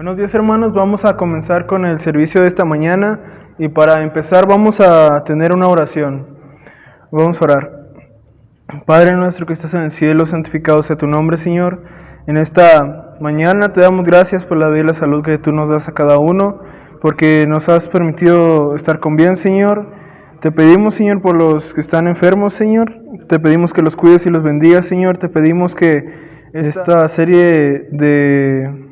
Buenos días, hermanos, vamos a comenzar con el servicio de esta mañana y para empezar vamos a tener una oración. Vamos a orar. Padre nuestro que estás en el cielo, santificado sea tu nombre, Señor. En esta mañana te damos gracias por la vida y la salud que tú nos das a cada uno, porque nos has permitido estar con bien, Señor. Te pedimos, Señor, por los que están enfermos, Señor. Te pedimos que los cuides y los bendigas, Señor. Te pedimos que esta serie de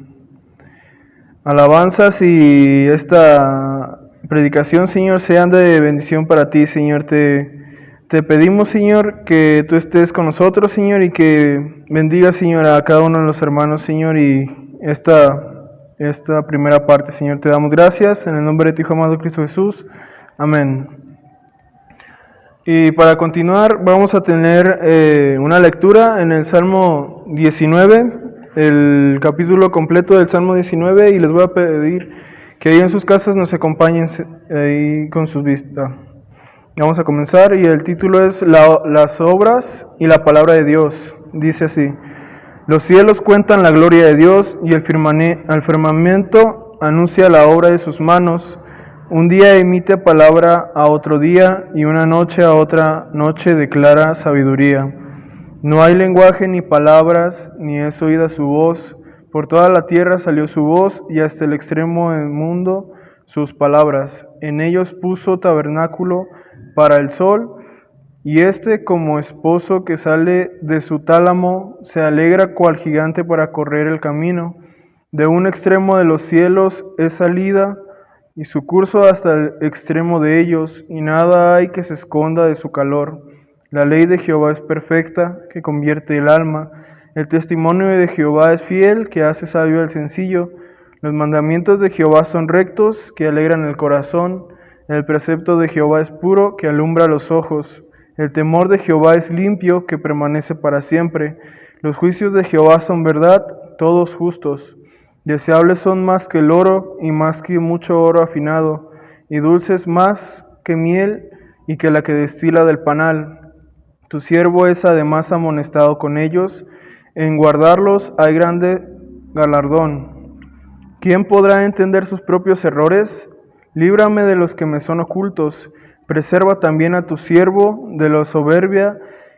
alabanzas y esta predicación, Señor, sean de bendición para ti, Señor. Te pedimos, Señor, que tú estés con nosotros, Señor, y que bendigas, Señor, a cada uno de los hermanos, Señor, y esta primera parte, Señor. Te damos gracias en el nombre de tu Hijo amado Cristo Jesús. Amén. Y para continuar, vamos a tener una lectura en el Salmo 19, el capítulo completo del Salmo 19, y les voy a pedir que ahí en sus casas nos acompañen ahí con sus vistas. Vamos a comenzar y el título es Las obras y la palabra de Dios. Dice así: los cielos cuentan la gloria de Dios y el firmamento anuncia la obra de sus manos. Un día emite palabra a otro día y una noche a otra noche declara sabiduría. No hay lenguaje ni palabras, ni es oída su voz. Por toda la tierra salió su voz y hasta el extremo del mundo sus palabras. En ellos puso tabernáculo para el sol, y éste como esposo que sale de su tálamo se alegra cual gigante para correr el camino. De un extremo de los cielos es salida, y su curso hasta el extremo de ellos, y nada hay que se esconda de su calor. La ley de Jehová es perfecta, que convierte el alma. El testimonio de Jehová es fiel, que hace sabio al sencillo. Los mandamientos de Jehová son rectos, que alegran el corazón. El precepto de Jehová es puro, que alumbra los ojos. El temor de Jehová es limpio, que permanece para siempre. Los juicios de Jehová son verdad, todos justos. Deseables son más que el oro, y más que mucho oro afinado, y dulces más que miel, y que la que destila del panal. Tu siervo es además amonestado con ellos, en guardarlos hay grande galardón. ¿Quién podrá entender sus propios errores? Líbrame de los que me son ocultos. Preserva también a tu siervo de la soberbia,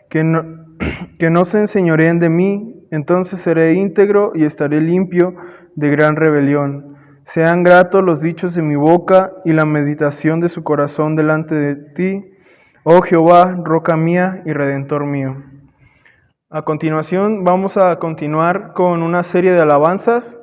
que no se enseñoreen de mí. Entonces seré íntegro y estaré limpio de gran rebelión. Sean gratos los dichos de mi boca y la meditación de su corazón delante de ti, oh Jehová, roca mía y redentor mío. A continuación vamos a continuar con una serie de alabanzas.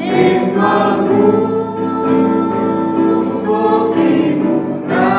En tu gusto tribunal.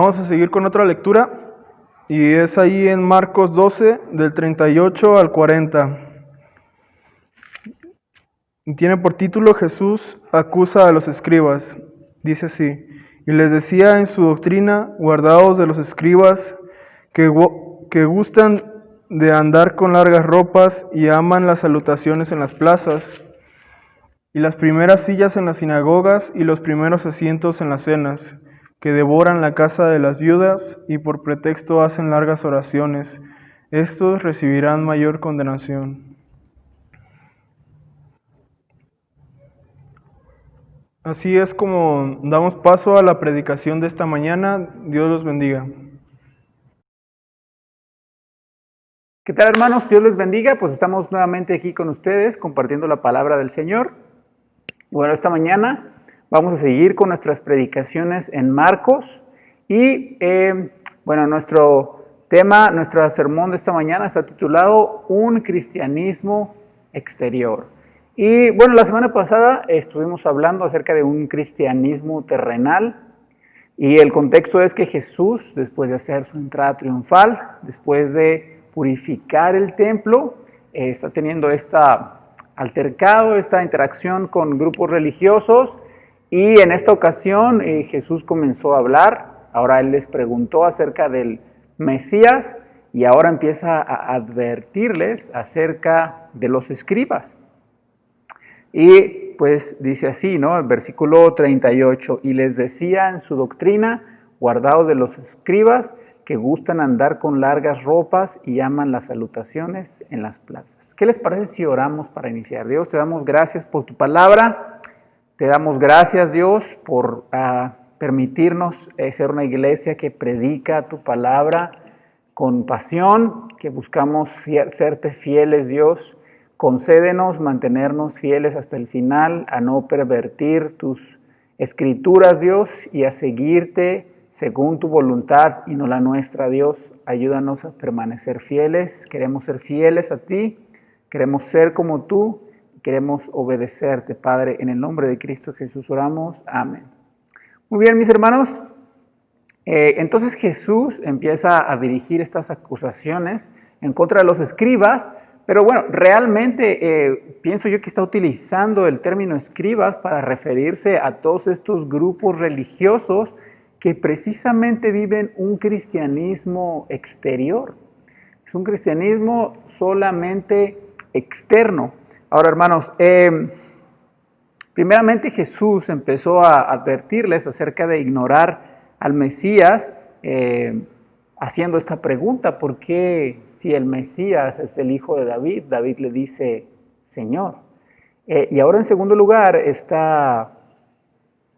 Vamos a seguir con otra lectura y es ahí en Marcos 12 del 38 al 40. Y tiene por título Jesús acusa a los escribas. Dice así: y les decía en su doctrina, guardaos de los escribas que gustan de andar con largas ropas y aman las salutaciones en las plazas, y las primeras sillas en las sinagogas y los primeros asientos en las cenas, que devoran la casa de las viudas y por pretexto hacen largas oraciones. Estos recibirán mayor condenación. Así es como damos paso a la predicación de esta mañana. Dios los bendiga. ¿Qué tal, hermanos? Dios les bendiga. Pues estamos nuevamente aquí con ustedes compartiendo la palabra del Señor. Bueno, esta mañana vamos a seguir con nuestras predicaciones en Marcos y bueno, nuestro tema, nuestro sermón de esta mañana está titulado Un cristianismo exterior. Y bueno, la semana pasada estuvimos hablando acerca de un cristianismo terrenal y el contexto es que Jesús, después de hacer su entrada triunfal, después de purificar el templo, está teniendo esta altercado, esta interacción con grupos religiosos y en esta ocasión Jesús comenzó a hablar. Ahora Él les preguntó acerca del Mesías y ahora empieza a advertirles acerca de los escribas. Y pues dice así, ¿no? El versículo 38, y les decía en su doctrina, guardaos de los escribas que gustan andar con largas ropas y aman las salutaciones en las plazas. ¿Qué les parece si oramos para iniciar? Dios, te damos gracias por tu palabra, te damos gracias, Dios, por permitirnos ser una iglesia que predica tu palabra con pasión, que buscamos serte fieles, Dios. Concédenos mantenernos fieles hasta el final, a no pervertir tus escrituras, Dios, y a seguirte según tu voluntad y no la nuestra, Dios. Ayúdanos a permanecer fieles. Queremos ser fieles a ti, queremos ser como tú, queremos obedecerte, Padre. En el nombre de Cristo Jesús oramos. Amén. Muy bien, mis hermanos. Entonces Jesús empieza a dirigir estas acusaciones en contra de los escribas. Pero bueno, realmente pienso yo que está utilizando el término escribas para referirse a todos estos grupos religiosos que precisamente viven un cristianismo exterior. Es un cristianismo solamente externo. Ahora, hermanos, primeramente Jesús empezó a advertirles acerca de ignorar al Mesías, haciendo esta pregunta: ¿por qué si el Mesías es el hijo de David, David le dice Señor? Y ahora en segundo lugar está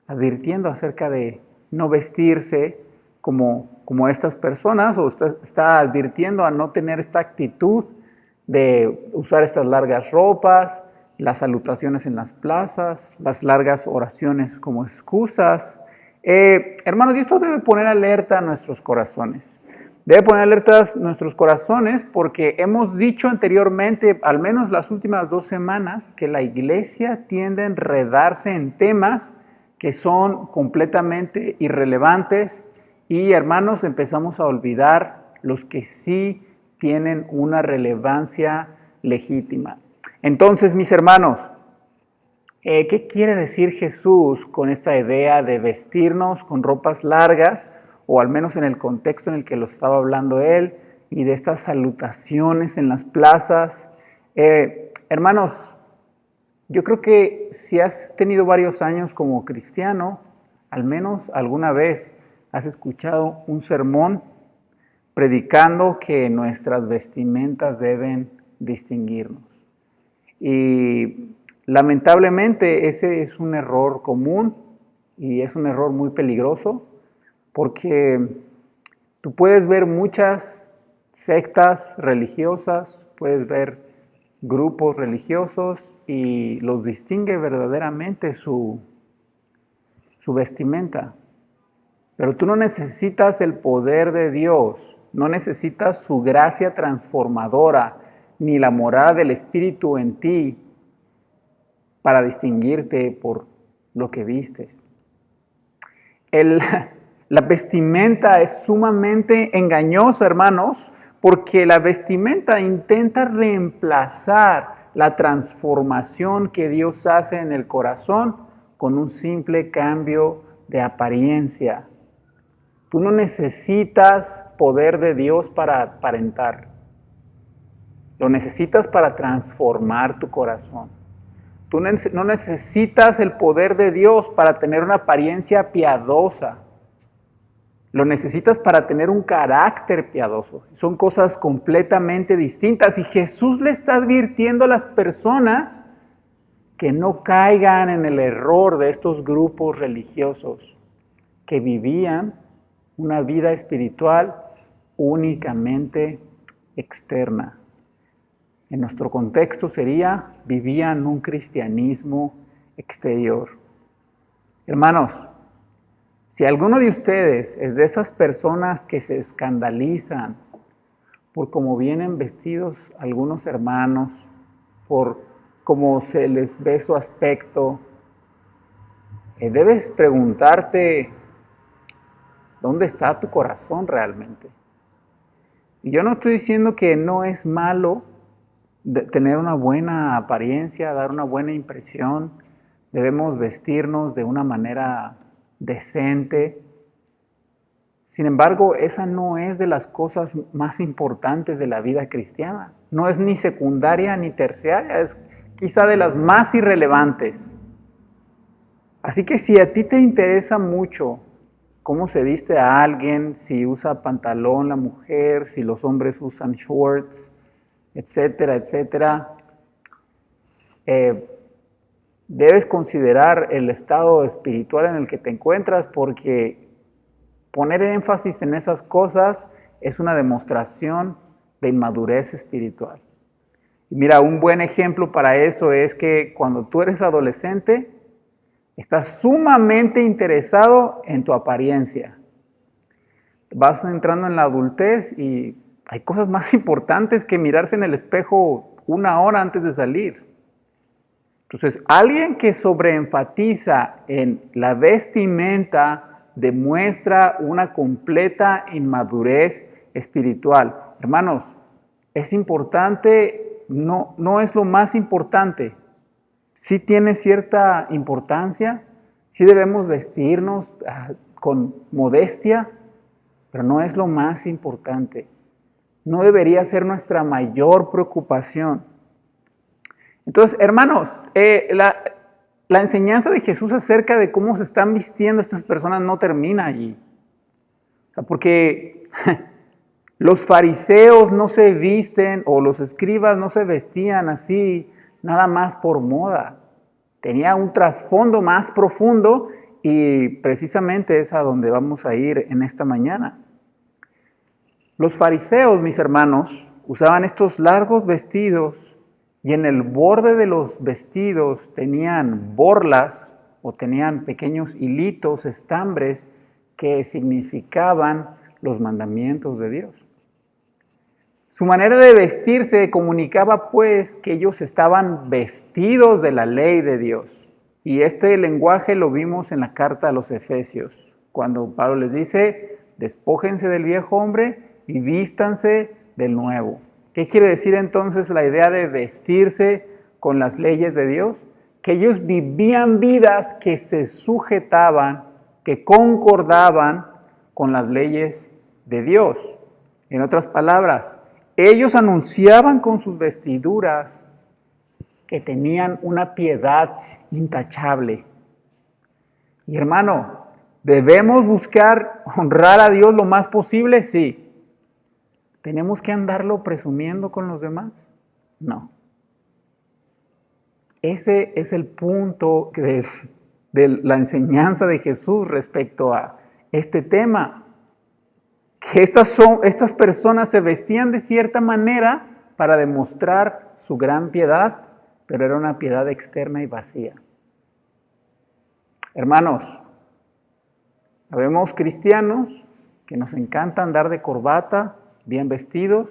advirtiendo acerca de no vestirse como estas personas, o está advirtiendo a no tener esta actitud de usar estas largas ropas, las salutaciones en las plazas, las largas oraciones como excusas. Hermanos, y esto debe poner alerta a nuestros corazones. Debe poner alertas nuestros corazones porque hemos dicho anteriormente, al menos las últimas 2 semanas, que la iglesia tiende a enredarse en temas que son completamente irrelevantes y, hermanos, empezamos a olvidar los que sí tienen una relevancia legítima. Entonces, mis hermanos, ¿qué quiere decir Jesús con esta idea de vestirnos con ropas largas? O al menos en el contexto en el que lo estaba hablando él, y de estas salutaciones en las plazas. Hermanos, yo creo que si has tenido varios años como cristiano, al menos alguna vez has escuchado un sermón predicando que nuestras vestimentas deben distinguirnos. Y lamentablemente ese es un error común y es un error muy peligroso, porque tú puedes ver muchas sectas religiosas, puedes ver grupos religiosos y los distingue verdaderamente su vestimenta. Pero tú no necesitas el poder de Dios, no necesitas su gracia transformadora, ni la morada del Espíritu en ti para distinguirte por lo que vistes. La vestimenta es sumamente engañosa, hermanos, porque la vestimenta intenta reemplazar la transformación que Dios hace en el corazón con un simple cambio de apariencia. Tú no necesitas poder de Dios para aparentar. Lo necesitas para transformar tu corazón. Tú no necesitas el poder de Dios para tener una apariencia piadosa. Lo necesitas para tener un carácter piadoso. Son cosas completamente distintas. Y Jesús le está advirtiendo a las personas que no caigan en el error de estos grupos religiosos que vivían una vida espiritual únicamente externa. En nuestro contexto sería, vivían un cristianismo exterior. Hermanos, si alguno de ustedes es de esas personas que se escandalizan por cómo vienen vestidos algunos hermanos, por cómo se les ve su aspecto, debes preguntarte, ¿dónde está tu corazón realmente? Y yo no estoy diciendo que no es malo tener una buena apariencia, dar una buena impresión. Debemos vestirnos de una manera decente. Sin embargo, esa no es de las cosas más importantes de la vida cristiana. No es ni secundaria ni terciaria, es quizá de las más irrelevantes. Así que si a ti te interesa mucho cómo se viste a alguien, si usa pantalón la mujer, si los hombres usan shorts, etcétera, etcétera, debes considerar el estado espiritual en el que te encuentras, porque poner énfasis en esas cosas es una demostración de inmadurez espiritual. Y mira, un buen ejemplo para eso es que cuando tú eres adolescente, estás sumamente interesado en tu apariencia. Vas entrando en la adultez y hay cosas más importantes que mirarse en el espejo 1 hora antes de salir. Entonces, alguien que sobreenfatiza en la vestimenta demuestra una completa inmadurez espiritual. Hermanos, es importante, no es lo más importante. Sí tiene cierta importancia, sí debemos vestirnos con modestia, pero no es lo más importante. No debería ser nuestra mayor preocupación. Entonces, hermanos, la enseñanza de Jesús acerca de cómo se están vistiendo estas personas no termina allí. O sea, porque los fariseos no se visten, o los escribas no se vestían así, nada más por moda. Tenía un trasfondo más profundo y precisamente es a donde vamos a ir en esta mañana. Los fariseos, mis hermanos, usaban estos largos vestidos y en el borde de los vestidos tenían borlas o tenían pequeños hilitos, estambres que significaban los mandamientos de Dios. Su manera de vestirse comunicaba pues que ellos estaban vestidos de la ley de Dios. Y este lenguaje lo vimos en la carta a los Efesios, cuando Pablo les dice, despójense del viejo hombre y vístanse del nuevo. ¿Qué quiere decir entonces la idea de vestirse con las leyes de Dios? Que ellos vivían vidas que se sujetaban, que concordaban con las leyes de Dios. En otras palabras, ellos anunciaban con sus vestiduras que tenían una piedad intachable. Y hermano, ¿debemos buscar honrar a Dios lo más posible? Sí. ¿Tenemos que andarlo presumiendo con los demás? No. Ese es el punto de la enseñanza de Jesús respecto a este tema. Que estas personas se vestían de cierta manera para demostrar su gran piedad, pero era una piedad externa y vacía. Hermanos, habemos cristianos que nos encanta andar de corbata, bien vestidos,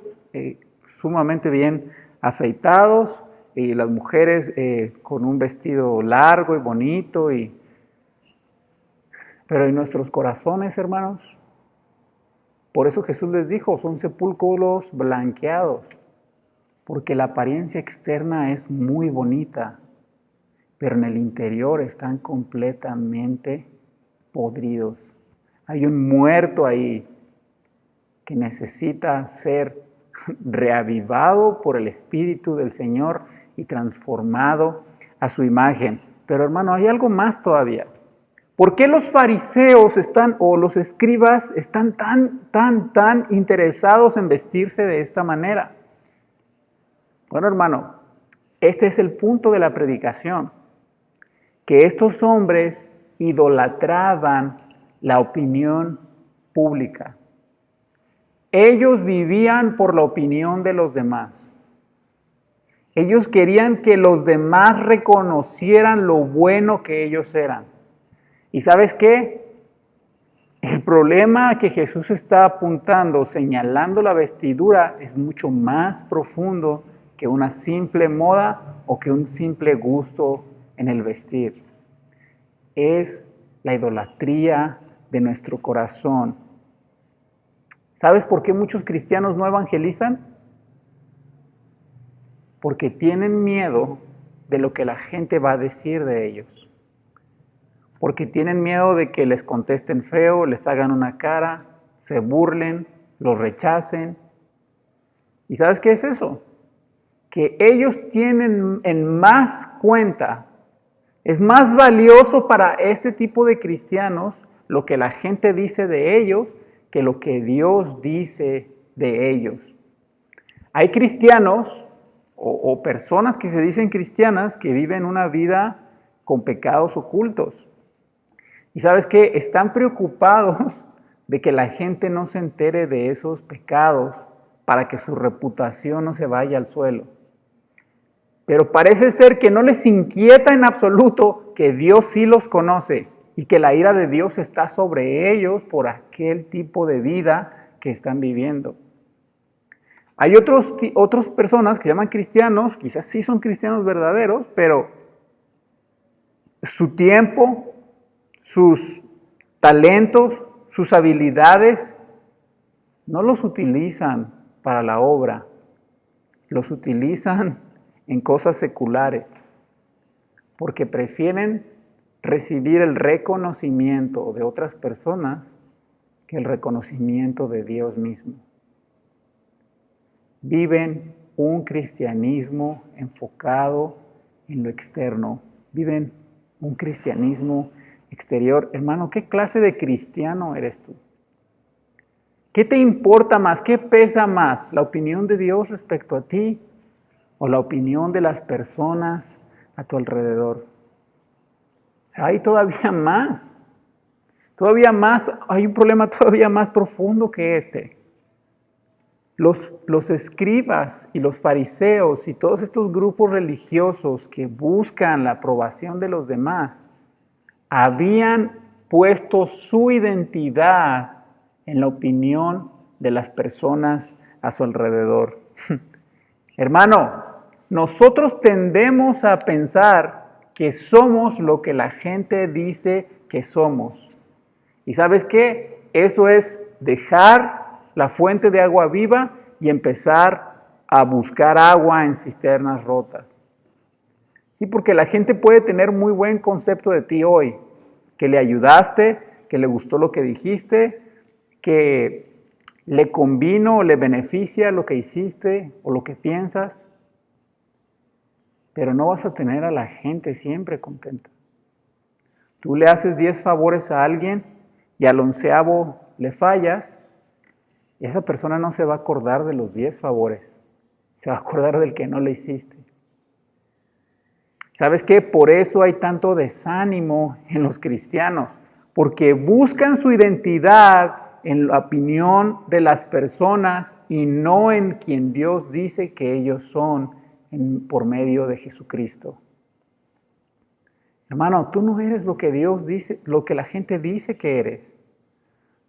sumamente bien afeitados, y las mujeres con un vestido largo y bonito, y Pero en nuestros corazones, hermanos, por eso Jesús les dijo, son sepulcros blanqueados, porque la apariencia externa es muy bonita, pero en el interior están completamente podridos. Hay un muerto ahí que necesita ser reavivado por el Espíritu del Señor y transformado a su imagen. Pero hermano, hay algo más todavía. ¿Por qué los fariseos o los escribas están tan interesados en vestirse de esta manera? Bueno, hermano, este es el punto de la predicación, que estos hombres idolatraban la opinión pública. Ellos vivían por la opinión de los demás. Ellos querían que los demás reconocieran lo bueno que ellos eran. ¿Y sabes qué? El problema que Jesús está apuntando, señalando la vestidura, es mucho más profundo que una simple moda o que un simple gusto en el vestir. Es la idolatría de nuestro corazón. ¿Sabes por qué muchos cristianos no evangelizan? Porque tienen miedo de lo que la gente va a decir de ellos. Porque tienen miedo de que les contesten feo, les hagan una cara, se burlen, los rechacen. ¿Y sabes qué es eso? Que ellos tienen en más cuenta, es más valioso para este tipo de cristianos lo que la gente dice de ellos que lo que Dios dice de ellos. Hay cristianos o personas que se dicen cristianas que viven una vida con pecados ocultos. Y ¿sabes qué? Están preocupados de que la gente no se entere de esos pecados para que su reputación no se vaya al suelo. Pero parece ser que no les inquieta en absoluto que Dios sí los conoce y que la ira de Dios está sobre ellos por aquel tipo de vida que están viviendo. Hay otras personas que llaman cristianos, quizás sí son cristianos verdaderos, pero su tiempo, sus talentos, sus habilidades, no los utilizan para la obra, los utilizan en cosas seculares, porque prefieren recibir el reconocimiento de otras personas que el reconocimiento de Dios mismo. Viven un cristianismo enfocado en lo externo, viven un cristianismo exterior. Hermano, ¿qué clase de cristiano eres tú? ¿Qué te importa más? ¿Qué pesa más? ¿La opinión de Dios respecto a ti o la opinión de las personas a tu alrededor? Hay todavía más, hay un problema todavía más profundo que este. Los escribas y los fariseos y todos estos grupos religiosos que buscan la aprobación de los demás habían puesto su identidad en la opinión de las personas a su alrededor. Hermano, nosotros tendemos a pensar que somos lo que la gente dice que somos. ¿Y sabes qué? Eso es dejar la fuente de agua viva y empezar a buscar agua en cisternas rotas. Sí, porque la gente puede tener muy buen concepto de ti hoy, que le ayudaste, que le gustó lo que dijiste, que le convino o le beneficia lo que hiciste o lo que piensas, pero no vas a tener a la gente siempre contenta. Tú le haces 10 favores a alguien y al 11º le fallas, y esa persona no se va a acordar de los 10 favores, se va a acordar del que no le hiciste. ¿Sabes qué? Por eso hay tanto desánimo en los cristianos, porque buscan su identidad en la opinión de las personas y no en quien Dios dice que ellos son por medio de Jesucristo. Hermano, tú no eres lo que Dios dice, lo que la gente dice que eres.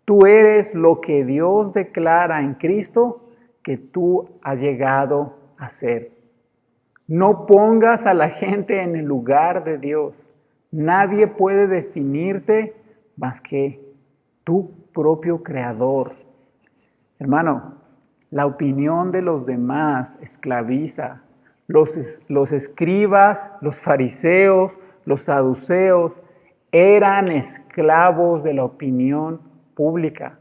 Tú eres lo que Dios declara en Cristo que tú has llegado a ser. No pongas a la gente en el lugar de Dios. Nadie puede definirte más que tu propio creador. Hermano, la opinión de los demás esclaviza. Los escribas, los fariseos, los saduceos eran esclavos de la opinión pública.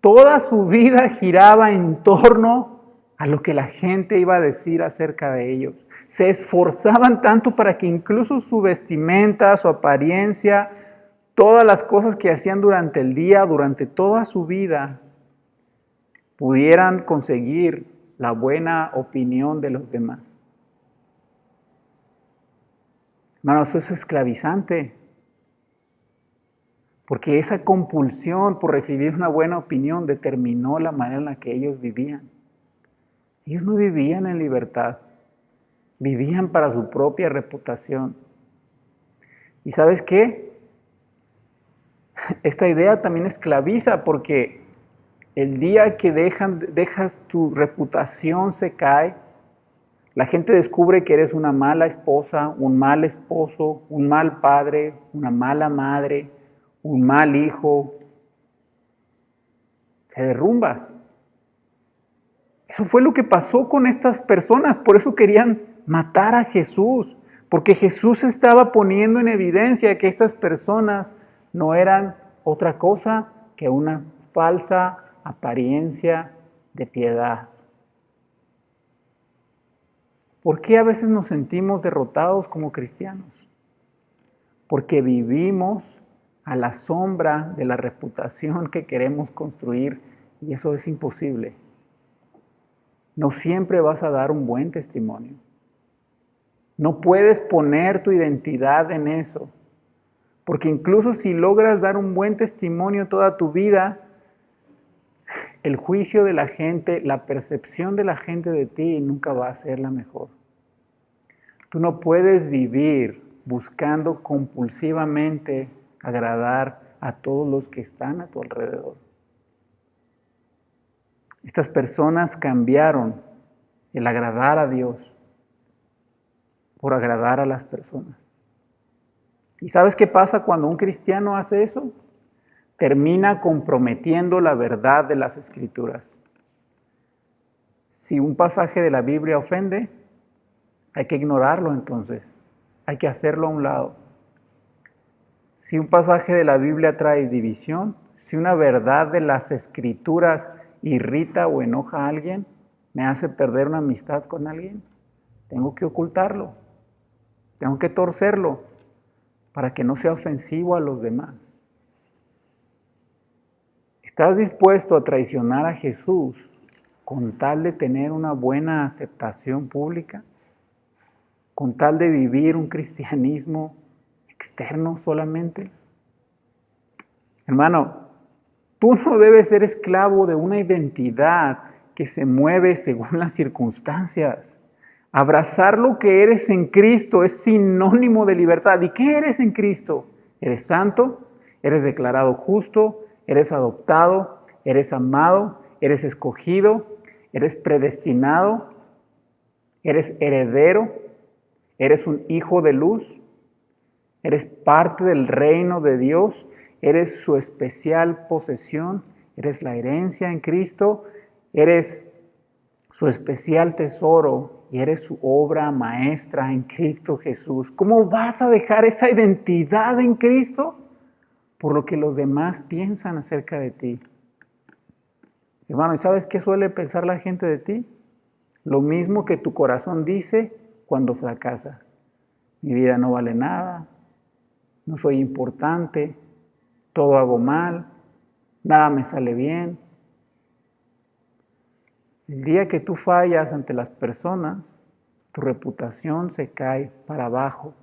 Toda su vida giraba en torno a lo que la gente iba a decir acerca de ellos. Se esforzaban tanto para que incluso su vestimenta, su apariencia, todas las cosas que hacían durante el día, durante toda su vida, pudieran conseguir la buena opinión de los demás. Hermanos, eso es esclavizante. Porque esa compulsión por recibir una buena opinión determinó la manera en la que ellos vivían. Ellos no vivían en libertad, vivían para su propia reputación. ¿Y sabes qué? Esta idea también esclaviza porque el día que dejas tu reputación se cae, la gente descubre que eres una mala esposa, un mal esposo, un mal padre, una mala madre, un mal hijo. Te derrumbas. Eso fue lo que pasó con estas personas, por eso querían matar a Jesús, porque Jesús estaba poniendo en evidencia que estas personas no eran otra cosa que una falsa apariencia de piedad. ¿Por qué a veces nos sentimos derrotados como cristianos? Porque vivimos a la sombra de la reputación que queremos construir y eso es imposible. No siempre vas a dar un buen testimonio. No puedes poner tu identidad en eso, porque incluso si logras dar un buen testimonio toda tu vida, el juicio de la gente, la percepción de la gente de ti nunca va a ser la mejor. Tú no puedes vivir buscando compulsivamente agradar a todos los que están a tu alrededor. Estas personas cambiaron el agradar a Dios por agradar a las personas. ¿Y sabes qué pasa cuando un cristiano hace eso? Termina comprometiendo la verdad de las Escrituras. Si un pasaje de la Biblia ofende, hay que ignorarlo entonces. Hay que hacerlo a un lado. Si un pasaje de la Biblia trae división, si una verdad de las Escrituras irrita o enoja a alguien, me hace perder una amistad con alguien, tengo que ocultarlo, tengo que torcerlo para que no sea ofensivo a los demás. ¿Estás dispuesto a traicionar a Jesús con tal de tener una buena aceptación pública? ¿Con tal de vivir un cristianismo externo solamente? Hermano, tú no debes ser esclavo de una identidad que se mueve según las circunstancias. Abrazar lo que eres en Cristo es sinónimo de libertad. ¿Y qué eres en Cristo? ¿Eres santo? ¿Eres declarado justo? ¿Eres adoptado? ¿Eres amado? ¿Eres escogido? ¿Eres predestinado? ¿Eres heredero? ¿Eres un hijo de luz? ¿Eres parte del reino de Dios? ¿Eres su especial posesión? ¿Eres la herencia en Cristo? ¿Eres su especial tesoro? ¿Y eres su obra maestra en Cristo Jesús? ¿Cómo vas a dejar esa identidad en Cristo? Por lo que los demás piensan acerca de ti. Hermano, ¿y sabes qué suele pensar la gente de ti? Lo mismo que tu corazón dice cuando fracasas. Mi vida no vale nada, no soy importante, todo hago mal, nada me sale bien. El día que tú fallas ante las personas, tu reputación se cae para abajo,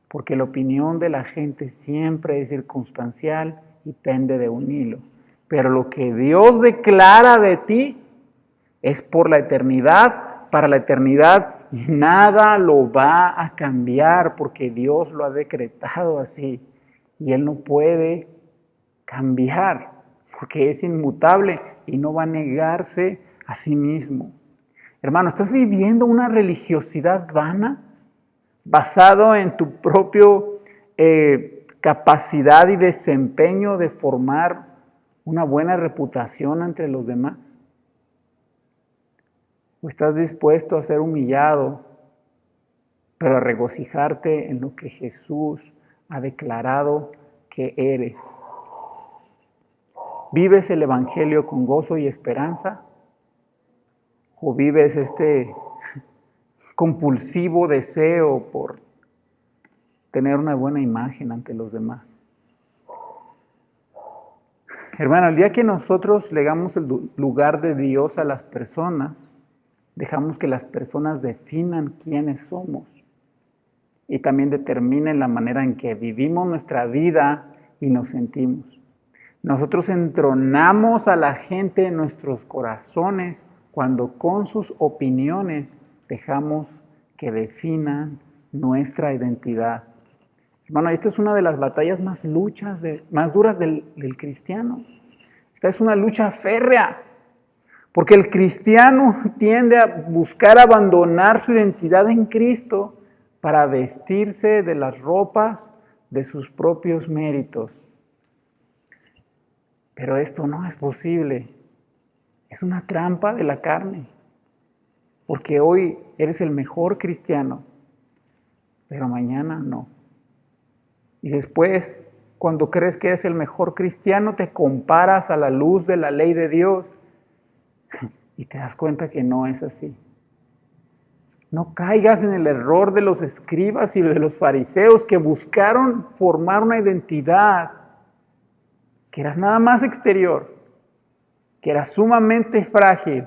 porque la opinión de la gente siempre es circunstancial y pende de un hilo. Pero lo que Dios declara de ti es por la eternidad, para la eternidad, y nada lo va a cambiar porque Dios lo ha decretado así. Y Él no puede cambiar porque es inmutable y no va a negarse a sí mismo. Hermano, ¿estás viviendo una religiosidad vana basado en tu propio capacidad y desempeño de formar una buena reputación entre los demás? ¿O estás dispuesto a ser humillado, pero a regocijarte en lo que Jesús ha declarado que eres? ¿Vives el Evangelio con gozo y esperanza? ¿O vives este compulsivo deseo por tener una buena imagen ante los demás? Hermano, el día que nosotros le damos el lugar de Dios a las personas, dejamos que las personas definan quiénes somos y también determinen la manera en que vivimos nuestra vida y nos sentimos. Nosotros entronamos a la gente en nuestros corazones cuando con sus opiniones dejamos que definan nuestra identidad. Hermano, esta es una de las batallas más duras del cristiano. Esta es una lucha férrea, porque el cristiano tiende a buscar abandonar su identidad en Cristo para vestirse de las ropas de sus propios méritos. Pero esto no es posible. Es una trampa de la carne. Porque hoy eres el mejor cristiano, pero mañana no. Y después, cuando crees que eres el mejor cristiano, te comparas a la luz de la ley de Dios y te das cuenta que no es así. No caigas en el error de los escribas y de los fariseos que buscaron formar una identidad que era nada más exterior, que era sumamente frágil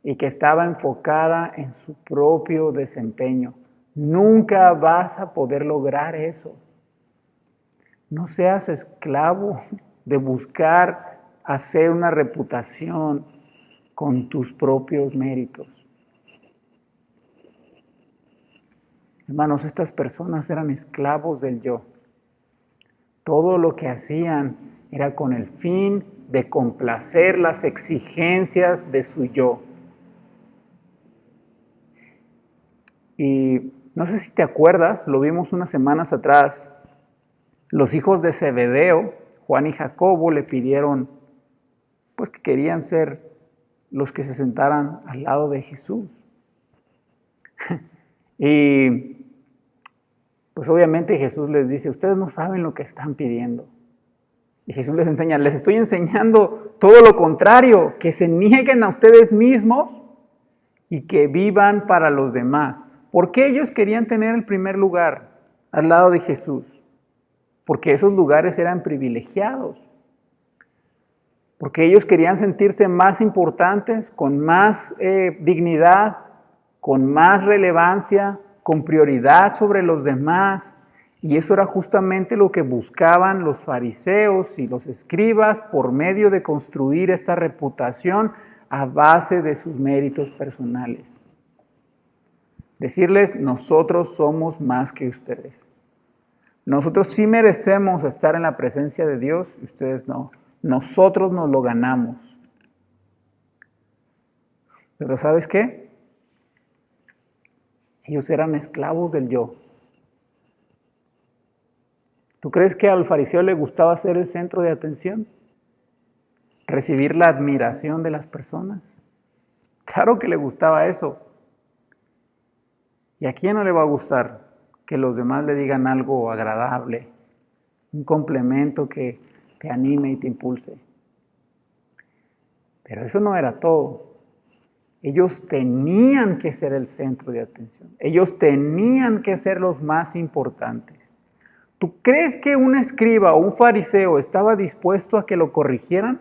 y que estaba enfocada en su propio desempeño. Nunca vas a poder lograr eso. No seas esclavo de buscar hacer una reputación con tus propios méritos. Hermanos, estas personas eran esclavos del yo. Todo lo que hacían era con el fin de complacer las exigencias de su yo. Y no sé si te acuerdas, lo vimos unas semanas atrás, los hijos de Zebedeo, Juan y Jacobo, le pidieron pues que querían ser los que se sentaran al lado de Jesús. Y pues obviamente Jesús les dice, ustedes no saben lo que están pidiendo. Y Jesús les enseña, les estoy enseñando todo lo contrario, que se nieguen a ustedes mismos y que vivan para los demás. ¿Por qué ellos querían tener el primer lugar al lado de Jesús? Porque esos lugares eran privilegiados. Porque ellos querían sentirse más importantes, con más dignidad, con más relevancia, con prioridad sobre los demás. Y eso era justamente lo que buscaban los fariseos y los escribas por medio de construir esta reputación a base de sus méritos personales. Decirles, nosotros somos más que ustedes. Nosotros sí merecemos estar en la presencia de Dios y ustedes no. Nosotros nos lo ganamos. Pero ¿sabes qué? Ellos eran esclavos del yo. ¿Tú crees que al fariseo le gustaba ser el centro de atención? ¿Recibir la admiración de las personas? Claro que le gustaba eso. ¿Y a quién no le va a gustar que los demás le digan algo agradable? Un complemento que te anime y te impulse. Pero eso no era todo. Ellos tenían que ser el centro de atención. Ellos tenían que ser los más importantes. ¿Tú crees que un escriba o un fariseo estaba dispuesto a que lo corrigieran?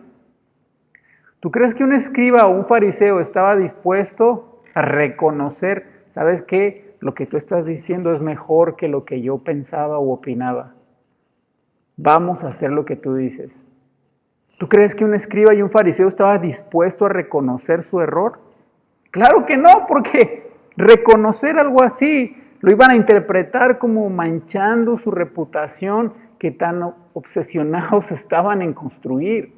¿Tú crees que un escriba o un fariseo estaba dispuesto a reconocer, ¿sabes qué? Lo que tú estás diciendo es mejor que lo que yo pensaba o opinaba. Vamos a hacer lo que tú dices. ¿Tú crees que un escriba y un fariseo estaba dispuesto a reconocer su error? Claro que no, porque reconocer algo así lo iban a interpretar como manchando su reputación que tan obsesionados estaban en construir.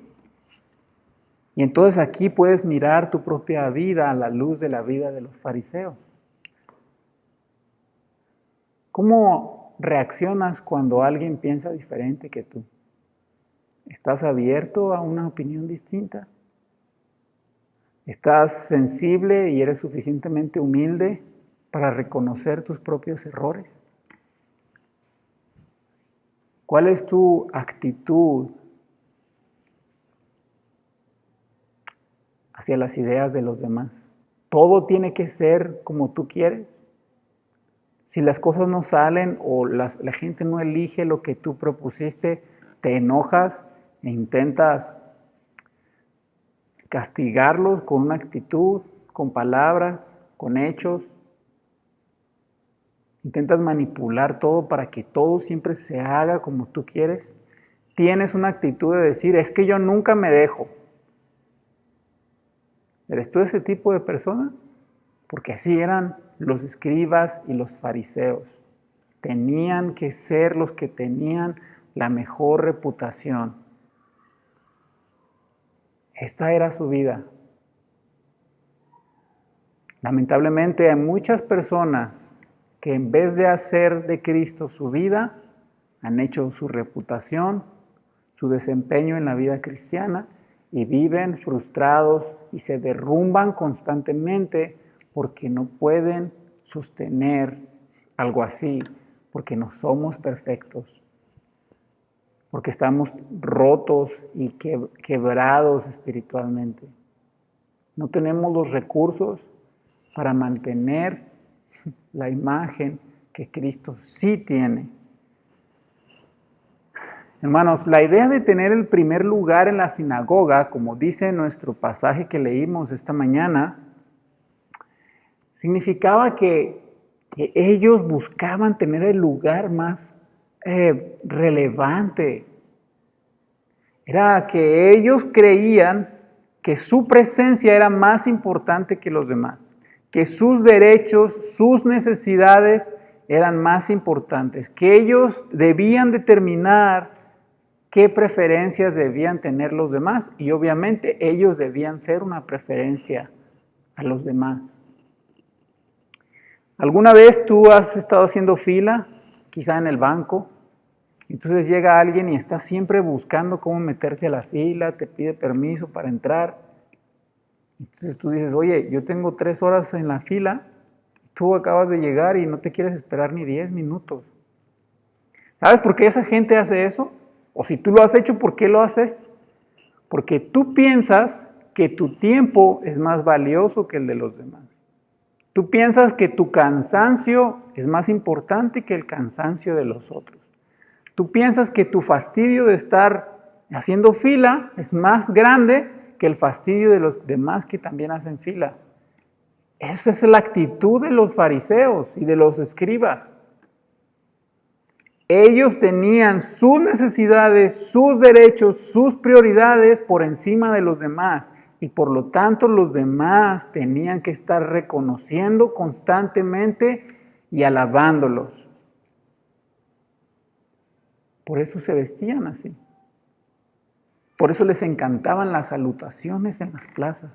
Y entonces aquí puedes mirar tu propia vida a la luz de la vida de los fariseos. ¿Cómo reaccionas cuando alguien piensa diferente que tú? ¿Estás abierto a una opinión distinta? ¿Estás sensible y eres suficientemente humilde para reconocer tus propios errores? ¿Cuál es tu actitud hacia las ideas de los demás? ¿Todo tiene que ser como tú quieres? Si las cosas no salen o la gente no elige lo que tú propusiste, te enojas e intentas castigarlos con una actitud, con palabras, con hechos. Intentas manipular todo para que todo siempre se haga como tú quieres. Tienes una actitud de decir, es que yo nunca me dejo. ¿Eres tú ese tipo de persona? Porque así eran los escribas y los fariseos. Tenían que ser los que tenían la mejor reputación. Esta era su vida. Lamentablemente hay muchas personas que en vez de hacer de Cristo su vida, han hecho su reputación, su desempeño en la vida cristiana y viven frustrados y se derrumban constantemente porque no pueden sostener algo así, porque no somos perfectos, porque estamos rotos y quebrados espiritualmente. No tenemos los recursos para mantener la imagen que Cristo sí tiene. Hermanos, la idea de tener el primer lugar en la sinagoga, como dice nuestro pasaje que leímos esta mañana, significaba que ellos buscaban tener el lugar más relevante. Era que ellos creían que su presencia era más importante que los demás, que sus derechos, sus necesidades eran más importantes, que ellos debían determinar qué preferencias debían tener los demás y obviamente ellos debían ser una preferencia a los demás. ¿Alguna vez tú has estado haciendo fila, quizá en el banco? Entonces llega alguien y está siempre buscando cómo meterse a la fila, te pide permiso para entrar. Entonces tú dices, oye, yo tengo 3 horas en la fila, tú acabas de llegar y no te quieres esperar ni 10 minutos. ¿Sabes por qué esa gente hace eso? O si tú lo has hecho, ¿por qué lo haces? Porque tú piensas que tu tiempo es más valioso que el de los demás. Tú piensas que tu cansancio es más importante que el cansancio de los otros. Tú piensas que tu fastidio de estar haciendo fila es más grande que el fastidio de los demás que también hacen fila. Esa es la actitud de los fariseos y de los escribas. Ellos tenían sus necesidades, sus derechos, sus prioridades por encima de los demás. Y por lo tanto los demás tenían que estar reconociendo constantemente y alabándolos. Por eso se vestían así. Por eso les encantaban las salutaciones en las plazas.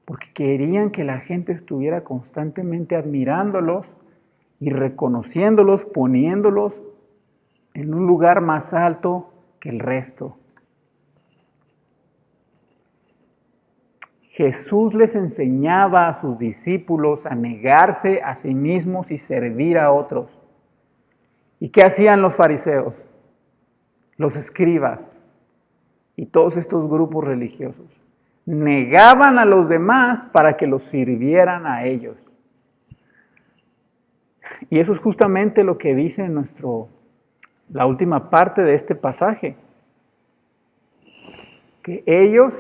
Porque querían que la gente estuviera constantemente admirándolos y reconociéndolos, poniéndolos en un lugar más alto que el resto. Jesús les enseñaba a sus discípulos a negarse a sí mismos y servir a otros. ¿Y qué hacían los fariseos, los escribas y todos estos grupos religiosos? Negaban a los demás para que los sirvieran a ellos. Y eso es justamente lo que dice la última parte de este pasaje. Que ellos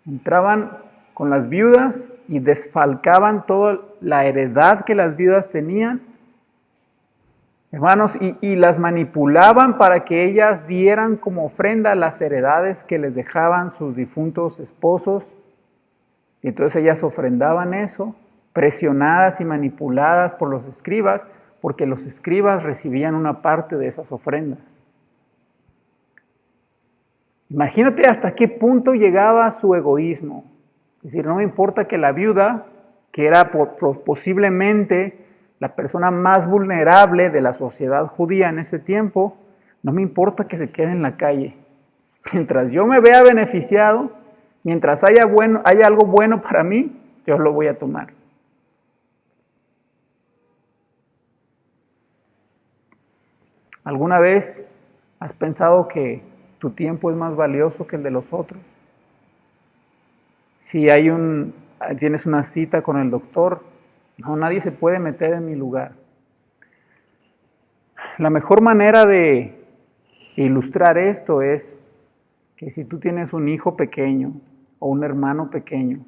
entraban con las viudas y desfalcaban toda la heredad que las viudas tenían, hermanos, y las manipulaban para que ellas dieran como ofrenda las heredades que les dejaban sus difuntos esposos. Y entonces ellas ofrendaban eso, presionadas y manipuladas por los escribas, porque los escribas recibían una parte de esas ofrendas. Imagínate hasta qué punto llegaba su egoísmo. Es decir, no me importa que la viuda, que era posiblemente la persona más vulnerable de la sociedad judía en ese tiempo, no me importa que se quede en la calle. Mientras yo me vea beneficiado, mientras haya algo bueno para mí, yo lo voy a tomar. ¿Alguna vez has pensado que tu tiempo es más valioso que el de los otros? Si tienes una cita con el doctor, no, nadie se puede meter en mi lugar. La mejor manera de ilustrar esto es que si tú tienes un hijo pequeño o un hermano pequeño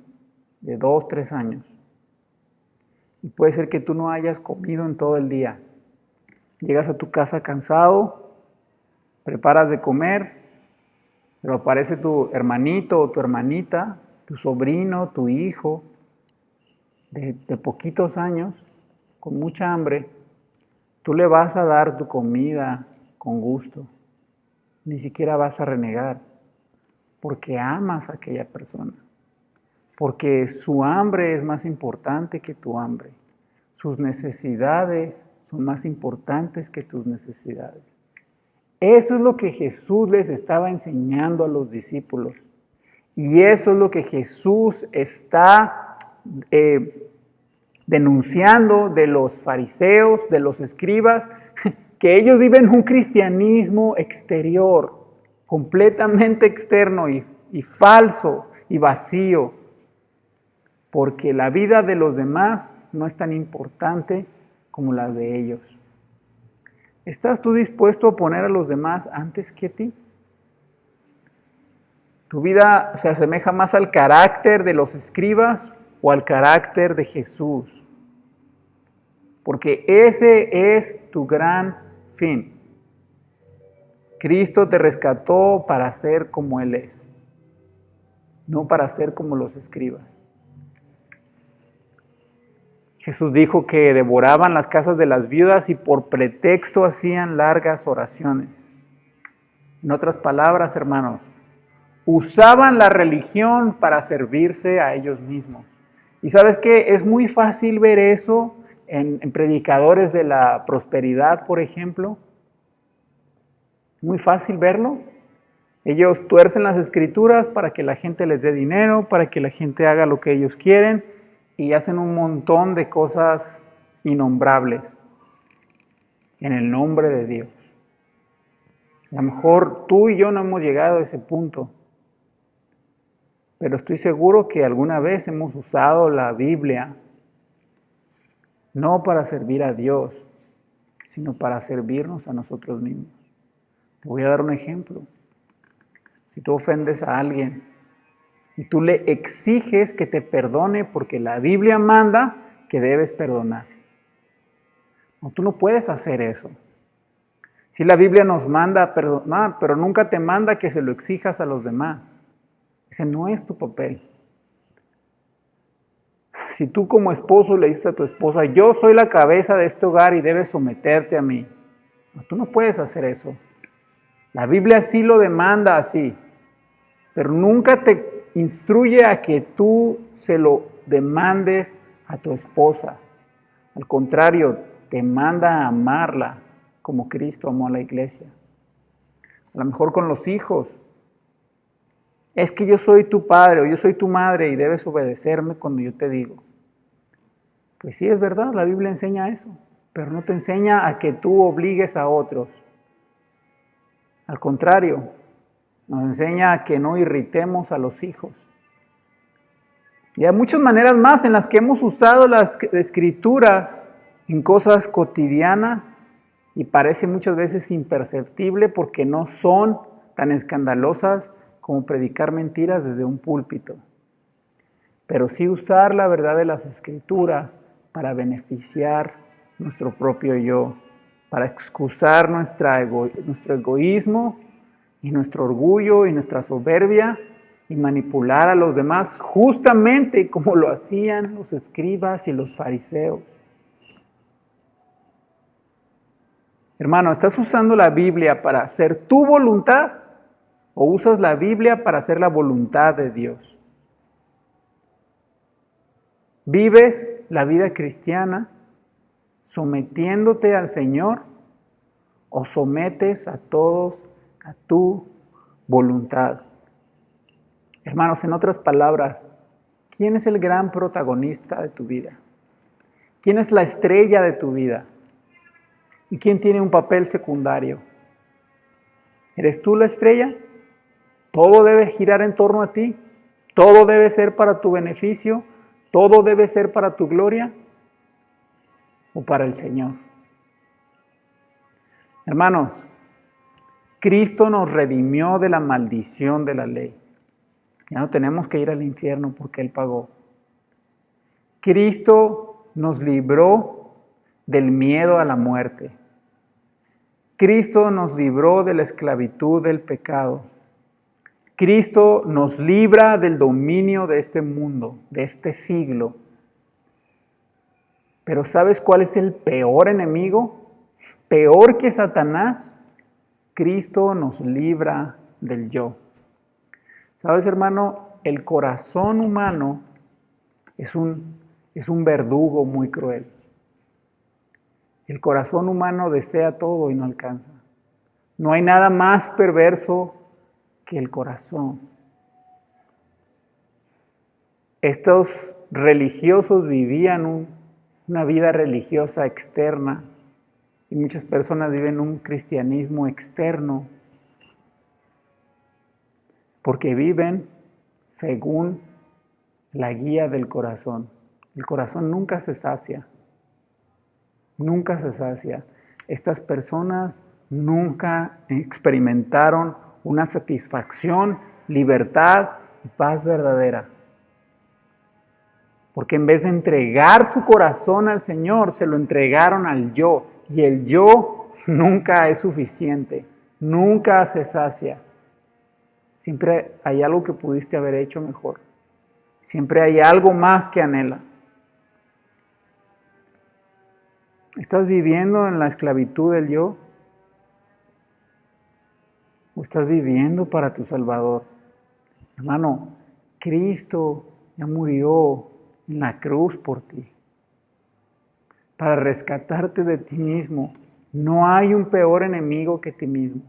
de 2, 3 años, y puede ser que tú no hayas comido en todo el día, llegas a tu casa cansado, preparas de comer, pero aparece tu hermanito o tu hermanita, tu sobrino, tu hijo, de poquitos años, con mucha hambre, tú le vas a dar tu comida con gusto. Ni siquiera vas a renegar, porque amas a aquella persona, porque su hambre es más importante que tu hambre, sus necesidades son más importantes que tus necesidades. Eso es lo que Jesús les estaba enseñando a los discípulos. Y eso es lo que Jesús está denunciando de los fariseos, de los escribas, que ellos viven un cristianismo exterior, completamente externo y falso y vacío, porque la vida de los demás no es tan importante como la de ellos. ¿Estás tú dispuesto a poner a los demás antes que a ti? ¿Tu vida se asemeja más al carácter de los escribas o al carácter de Jesús? Porque ese es tu gran fin. Cristo te rescató para ser como Él es, no para ser como los escribas. Jesús dijo que devoraban las casas de las viudas y por pretexto hacían largas oraciones. En otras palabras, hermanos, usaban la religión para servirse a ellos mismos. Y sabes que es muy fácil ver eso en predicadores de la prosperidad, por ejemplo. Muy fácil verlo. Ellos tuercen las escrituras para que la gente les dé dinero, para que la gente haga lo que ellos quieren y hacen un montón de cosas innombrables en el nombre de Dios. A lo mejor tú y yo no hemos llegado a ese punto, pero estoy seguro que alguna vez hemos usado la Biblia no para servir a Dios, sino para servirnos a nosotros mismos. Te voy a dar un ejemplo. Si tú ofendes a alguien y tú le exiges que te perdone porque la Biblia manda que debes perdonar. No, tú no puedes hacer eso. Si la Biblia nos manda a perdonar, pero nunca te manda que se lo exijas a los demás. Ese no es tu papel. Si tú como esposo le dices a tu esposa, yo soy la cabeza de este hogar y debes someterte a mí. No, tú no puedes hacer eso. La Biblia sí lo demanda así, pero nunca te instruye a que tú se lo demandes a tu esposa. Al contrario, te manda a amarla como Cristo amó a la iglesia. A lo mejor con los hijos. Es que yo soy tu padre o yo soy tu madre y debes obedecerme cuando yo te digo. Pues sí, es verdad, la Biblia enseña eso, pero no te enseña a que tú obligues a otros. Al contrario, nos enseña a que no irritemos a los hijos. Y hay muchas maneras más en las que hemos usado las escrituras en cosas cotidianas y parece muchas veces imperceptible porque no son tan escandalosas como predicar mentiras desde un púlpito. Pero sí usar la verdad de las escrituras para beneficiar nuestro propio yo, para excusar nuestro egoísmo y nuestro orgullo y nuestra soberbia y manipular a los demás justamente como lo hacían los escribas y los fariseos. Hermano, ¿estás usando la Biblia para hacer tu voluntad o usas la Biblia para hacer la voluntad de Dios? ¿Vives la vida cristiana sometiéndote al Señor o sometes a todos a tu voluntad. Hermanos, en otras palabras, ¿quién es el gran protagonista de tu vida? ¿Quién es la estrella de tu vida? ¿Y quién tiene un papel secundario? ¿Eres tú la estrella? ¿Todo debe girar en torno a ti? ¿Todo debe ser para tu beneficio? ¿Todo debe ser para tu gloria? ¿O para el Señor? Hermanos, Cristo nos redimió de la maldición de la ley. Ya no tenemos que ir al infierno porque Él pagó. Cristo nos libró del miedo a la muerte. Cristo nos libró de la esclavitud del pecado. Cristo nos libra del dominio de este mundo, de este siglo. Pero ¿sabes cuál es el peor enemigo? Peor que Satanás. Cristo nos libra del yo. ¿Sabes, hermano? El corazón humano es un verdugo muy cruel. El corazón humano desea todo y no alcanza. No hay nada más perverso que el corazón. Estos religiosos vivían una vida religiosa externa y muchas personas viven un cristianismo externo porque viven según la guía del corazón. El corazón nunca se sacia. Nunca se sacia. Estas personas nunca experimentaron una satisfacción, libertad y paz verdadera. Porque en vez de entregar su corazón al Señor, se lo entregaron al yo. Y el yo nunca es suficiente, nunca se sacia. Siempre hay algo que pudiste haber hecho mejor. Siempre hay algo más que anhela. ¿Estás viviendo en la esclavitud del yo? ¿O estás viviendo para tu Salvador? Hermano, Cristo ya murió en la cruz por ti, para rescatarte de ti mismo. No hay un peor enemigo que ti mismo.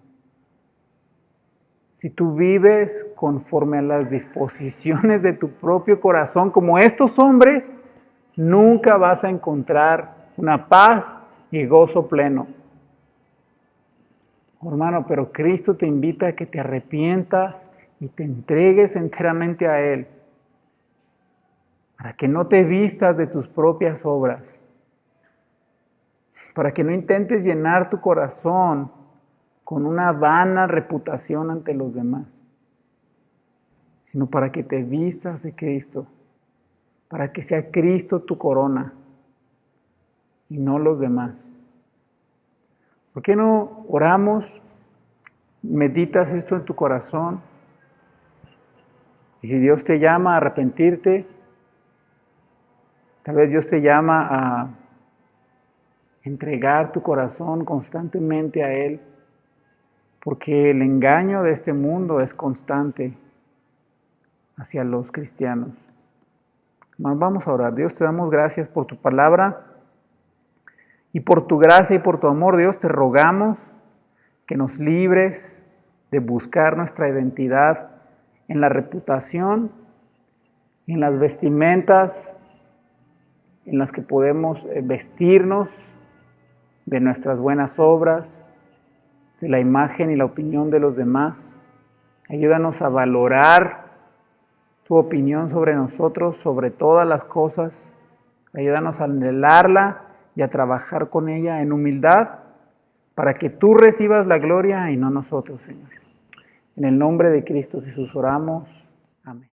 Si tú vives conforme a las disposiciones de tu propio corazón, como estos hombres, nunca vas a encontrar una paz y gozo pleno. Hermano, pero Cristo te invita a que te arrepientas y te entregues enteramente a Él, para que no te vistas de tus propias obras, para que no intentes llenar tu corazón con una vana reputación ante los demás, sino para que te vistas de Cristo, para que sea Cristo tu corona y no los demás. ¿Por qué no oramos? Meditas esto en tu corazón. Y si Dios te llama a arrepentirte, tal vez Dios te llama a entregar tu corazón constantemente a Él, porque el engaño de este mundo es constante hacia los cristianos. Vamos a orar. Dios, te damos gracias por tu palabra y por tu gracia y por tu amor. Dios, te rogamos que nos libres de buscar nuestra identidad en la reputación, en las vestimentas en las que podemos vestirnos, de nuestras buenas obras, de la imagen y la opinión de los demás. Ayúdanos a valorar tu opinión sobre nosotros, sobre todas las cosas. Ayúdanos a anhelarla y a trabajar con ella en humildad, para que tú recibas la gloria y no nosotros, Señor. En el nombre de Cristo Jesús oramos. Amén.